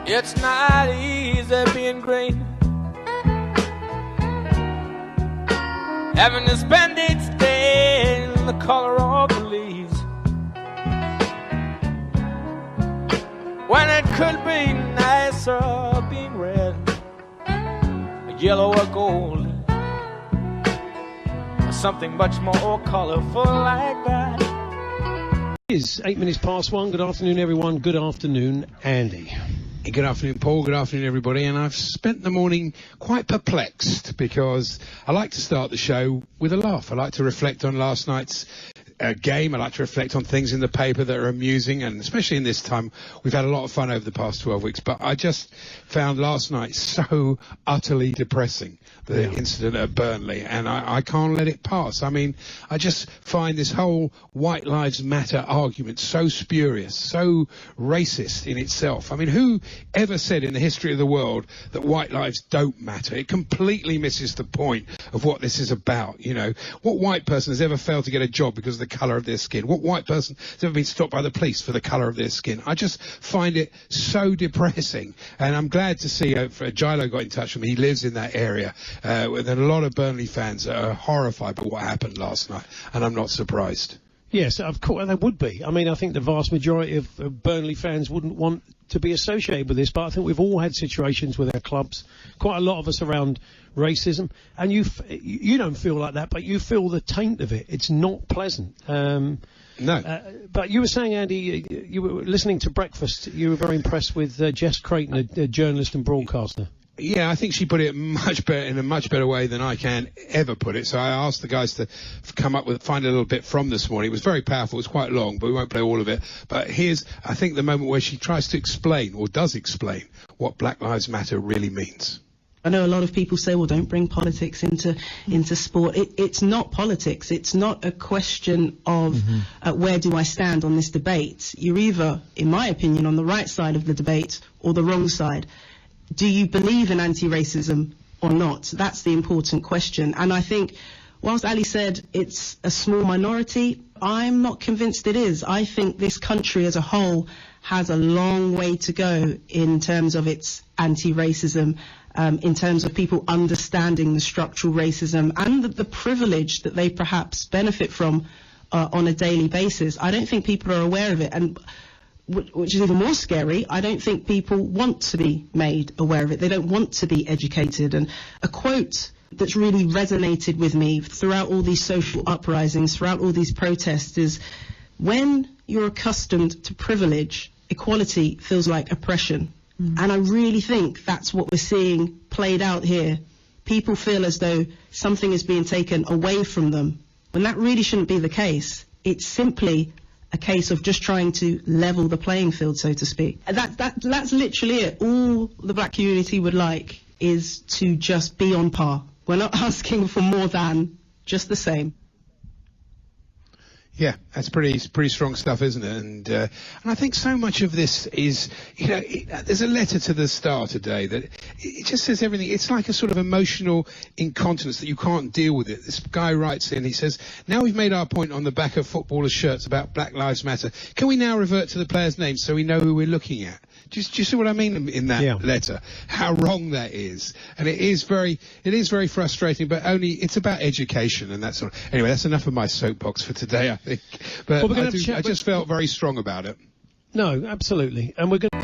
It's not easy being green, having to spend each day in the color of the leaves, when it could be nicer being red, yellow or gold, or something much more colorful like that. It is 8 minutes past 1. Good afternoon, everyone. Good afternoon, Andy. Good afternoon, Paul. Good afternoon, everybody. And I've spent the morning quite perplexed because I like to start the show with a laugh. I like to reflect on last night's game. I like to reflect on things in the paper that are amusing, and especially in this time, we've had a lot of fun over the past 12 weeks. But I just found last night so utterly depressing, the incident at Burnley, and I can't let it pass. I mean, I just find this whole White Lives Matter argument so spurious, so racist in itself. I mean, who ever said in the history of the world that white lives don't matter? It completely misses the point of what this is about. You know, what white person has ever failed to get a job because of the colour of their skin? What white person has ever been stopped by the police for the colour of their skin? I just find it so depressing, and I'm glad to see Gilo got in touch with me. He lives in that area. With a lot of Burnley fans are horrified by what happened last night, and I'm not surprised. Yes, of course, they would be. I mean, I think the vast majority of Burnley fans wouldn't want to be associated with this, but I think we've all had situations with our clubs, quite a lot of us, around racism, and you don't feel like that, but you feel the taint of it. It's not pleasant. No. But you were saying, Andy, you were listening to Breakfast, you were very impressed with Jess Creighton, a journalist and broadcaster. Yeah, I think she put it much better, in a much better way than I can ever put it. So I asked the guys to find a little bit from this morning. It was very powerful. It was quite long, but we won't play all of it. But here's, I think, the moment where she tries to explain, or does explain, what Black Lives Matter really means. I know a lot of people say, well, don't bring politics into sport. It's not politics. It's not a question of where do I stand on this debate. You're either, in my opinion, on the right side of the debate or the wrong side. Do you believe in anti-racism or not? That's the important question. And I think, whilst Ali said it's a small minority, I'm not convinced it is. I think this country as a whole has a long way to go in terms of its anti-racism, in terms of people understanding the structural racism and the privilege that they perhaps benefit from on a daily basis. I don't think people are aware of it. And which is even more scary, I don't think people want to be made aware of it. They don't want to be educated. And a quote that's really resonated with me throughout all these social uprisings, throughout all these protests, is when you're accustomed to privilege, equality feels like oppression. And I really think that's what we're seeing played out here. People feel as though something is being taken away from them, when that really shouldn't be the case. It's simply a case of just trying to level the playing field, so to speak. That's literally it. All the black community would like is to just be on par. We're not asking for more than, just the same. Yeah, that's pretty strong stuff, isn't it? And I think so much of this is, you know, there's a letter to the Star today that it just says everything. It's like a sort of emotional incontinence that you can't deal with it. This guy writes in, he says, now we've made our point on the back of footballers' shirts about Black Lives Matter. Can we now revert to the players' names so we know who we're looking at? Do you see what I mean in that letter? How wrong that is. And it is very frustrating, but it's about education and that sort of. Anyway, that's enough of my soapbox for today, I think. But I just felt very strong about it. No, absolutely. And we're going to...